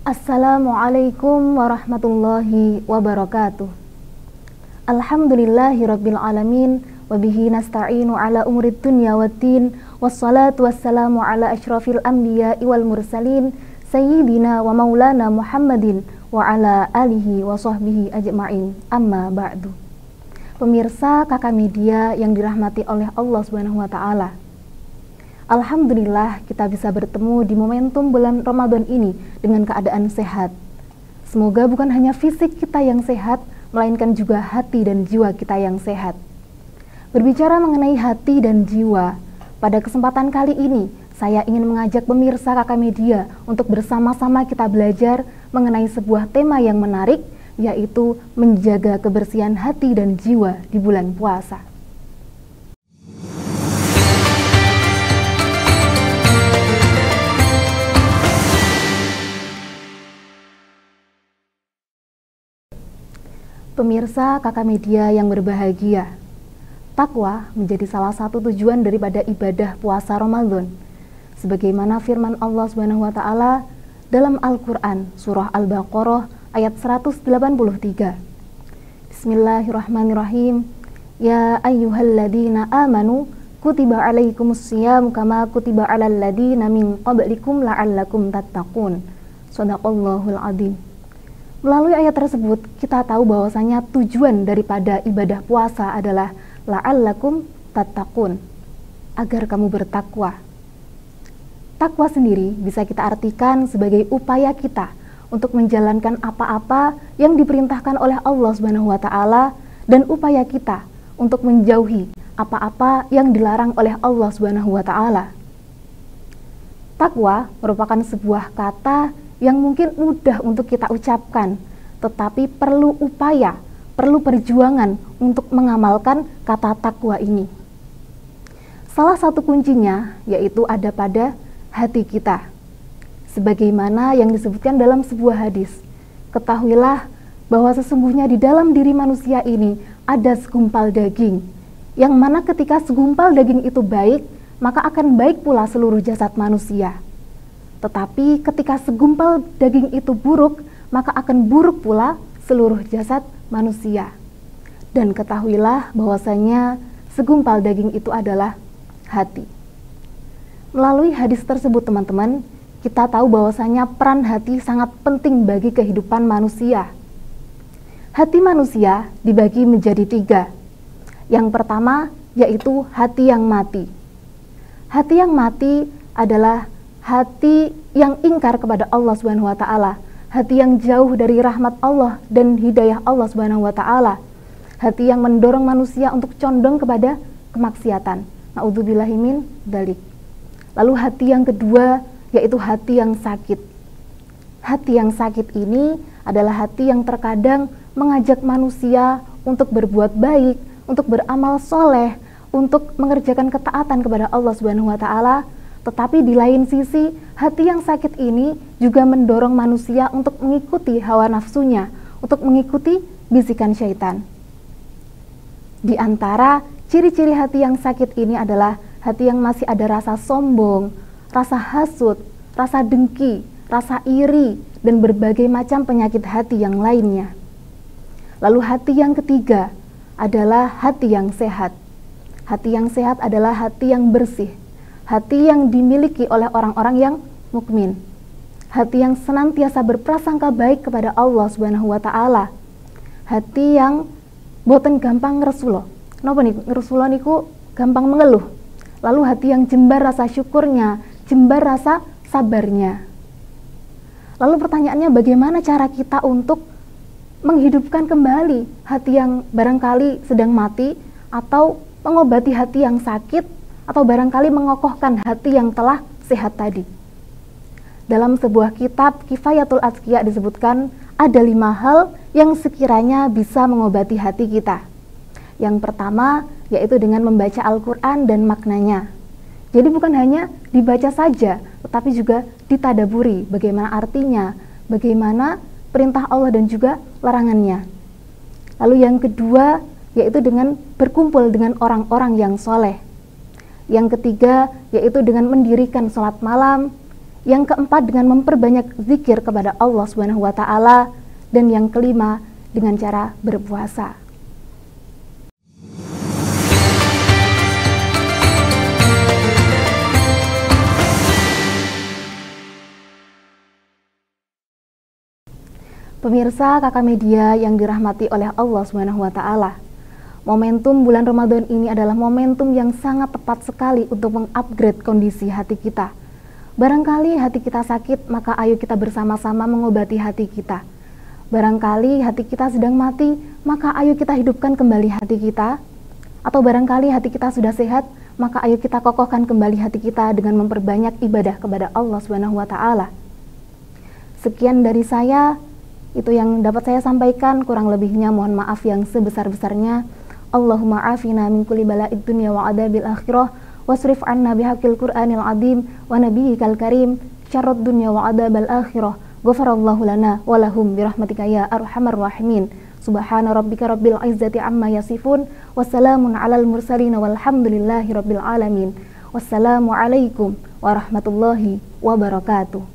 Assalamualaikum warahmatullahi wabarakatuh. Alhamdulillahirabbil alamin wa bihi nasta'inu ala umurid dunya waddin wassalatu wassalamu ala asyrafil anbiya'i wal mursalin sayyidina wa maulana Muhammadin wa ala alihi wa sahbihi ajma'in. Amma ba'du. Pemirsa Kakak Media yang dirahmati oleh Allah Subhanahu wa taala. Alhamdulillah kita bisa bertemu di momentum bulan Ramadan ini dengan keadaan sehat. Semoga bukan hanya fisik kita yang sehat, melainkan juga hati dan jiwa kita yang sehat. Berbicara mengenai hati dan jiwa, pada kesempatan kali ini saya ingin mengajak pemirsa Kakak Media untuk bersama-sama kita belajar mengenai sebuah tema yang menarik, yaitu menjaga kebersihan hati dan jiwa di bulan puasa. Pemirsa Kakak Media yang berbahagia, takwa menjadi salah satu tujuan daripada ibadah puasa Ramadan. Sebagaimana firman Allah Subhanahu wa taala dalam Al-Qur'an surah Al-Baqarah ayat 183. Bismillahirrahmanirrahim. Ya ayyuhalladzina amanu kutiba alaikumussyam kama kutiba alal ladzina min qablikum la'allakum tattaqun. Shadaqallahul adzim. Melalui ayat tersebut, kita tahu bahwasanya tujuan daripada ibadah puasa adalah la'allakum tattaqun, agar kamu bertakwa. Takwa sendiri bisa kita artikan sebagai upaya kita untuk menjalankan apa-apa yang diperintahkan oleh Allah Subhanahu wa taala dan upaya kita untuk menjauhi apa-apa yang dilarang oleh Allah Subhanahu wa taala. Takwa merupakan sebuah kata yang mungkin mudah untuk kita ucapkan, tetapi perlu upaya, perlu perjuangan untuk mengamalkan kata takwa ini. Salah satu kuncinya yaitu ada pada hati kita. Sebagaimana yang disebutkan dalam sebuah hadis, ketahuilah bahwa sesungguhnya di dalam diri manusia ini ada segumpal daging, yang mana ketika segumpal daging itu baik, maka akan baik pula seluruh jasad manusia. Tetapi ketika segumpal daging itu buruk, maka akan buruk pula seluruh jasad manusia. Dan ketahuilah bahwasanya segumpal daging itu adalah hati. Melalui hadis tersebut teman-teman, kita tahu bahwasanya peran hati sangat penting bagi kehidupan manusia. Hati manusia dibagi menjadi 3. Yang pertama yaitu hati yang mati. Hati yang mati adalah hati yang ingkar kepada Allah Subhanahu wa taala, hati yang jauh dari rahmat Allah dan hidayah Allah Subhanahu wa taala, hati yang mendorong manusia untuk condong kepada kemaksiatan. Na'udzubillahi min dzalik. Lalu hati yang kedua yaitu hati yang sakit. Hati yang sakit ini adalah hati yang terkadang mengajak manusia untuk berbuat baik, untuk beramal soleh, untuk mengerjakan ketaatan kepada Allah Subhanahu wa taala. Tetapi di lain sisi, hati yang sakit ini juga mendorong manusia untuk mengikuti hawa nafsunya, untuk mengikuti bisikan syaitan. Di antara ciri-ciri hati yang sakit ini adalah hati yang masih ada rasa sombong, rasa hasud, rasa dengki, rasa iri, dan berbagai macam penyakit hati yang lainnya. Lalu hati yang ketiga adalah hati yang sehat. Hati yang sehat adalah hati yang bersih, hati yang dimiliki oleh orang-orang yang mukmin, hati yang senantiasa berprasangka baik kepada Allah Subhanahu wa taala, hati yang boten gampang ngeresulo. Napa niku ngeresulo niku gampang mengeluh. Lalu hati yang jembar rasa syukurnya, jembar rasa sabarnya. Lalu pertanyaannya, bagaimana cara kita untuk menghidupkan kembali hati yang barangkali sedang mati, atau mengobati hati yang sakit, atau barangkali mengokohkan hati yang telah sehat tadi? Dalam sebuah kitab Kifayatul Azkiya disebutkan ada 5 hal yang sekiranya bisa mengobati hati kita. Yang pertama yaitu dengan membaca Al-Quran dan maknanya. Jadi bukan hanya dibaca saja, tetapi juga ditadaburi bagaimana artinya, bagaimana perintah Allah dan juga larangannya. Lalu yang kedua yaitu dengan berkumpul dengan orang-orang yang soleh. Yang ketiga yaitu dengan mendirikan sholat malam. Yang keempat, dengan memperbanyak zikir kepada Allah Subhanahu wa taala, dan yang kelima, dengan cara berpuasa. Pemirsa Kakak Media yang dirahmati oleh Allah Subhanahu wa taala. Momentum bulan Ramadan ini adalah momentum yang sangat tepat sekali untuk mengupgrade kondisi hati kita. Barangkali hati kita sakit, maka ayo kita bersama-sama mengobati hati kita. Barangkali hati kita sedang mati, maka ayo kita hidupkan kembali hati kita. Atau barangkali hati kita sudah sehat, maka ayo kita kokohkan kembali hati kita dengan memperbanyak ibadah kepada Allah Subhanahu wa taala. Sekian dari saya. Itu yang dapat saya sampaikan, kurang lebihnya mohon maaf yang sebesar-besarnya. Allahumma afina min kulli bala'id dunya wa adabil akhirah, wasrif anna bihaqqil Qur'anil azim wa nabiyyikal karim syarrad dunya wa adabal akhirah. Ghafarallahu lana wa lahum birahmatika ya arhamar rahimin. Subhana rabbika rabbil izzati amma yasifun, wassalamun alal mursalin walhamdulillahi rabbil alamin. Wassalamu alaikum warahmatullahi wabarakatuh.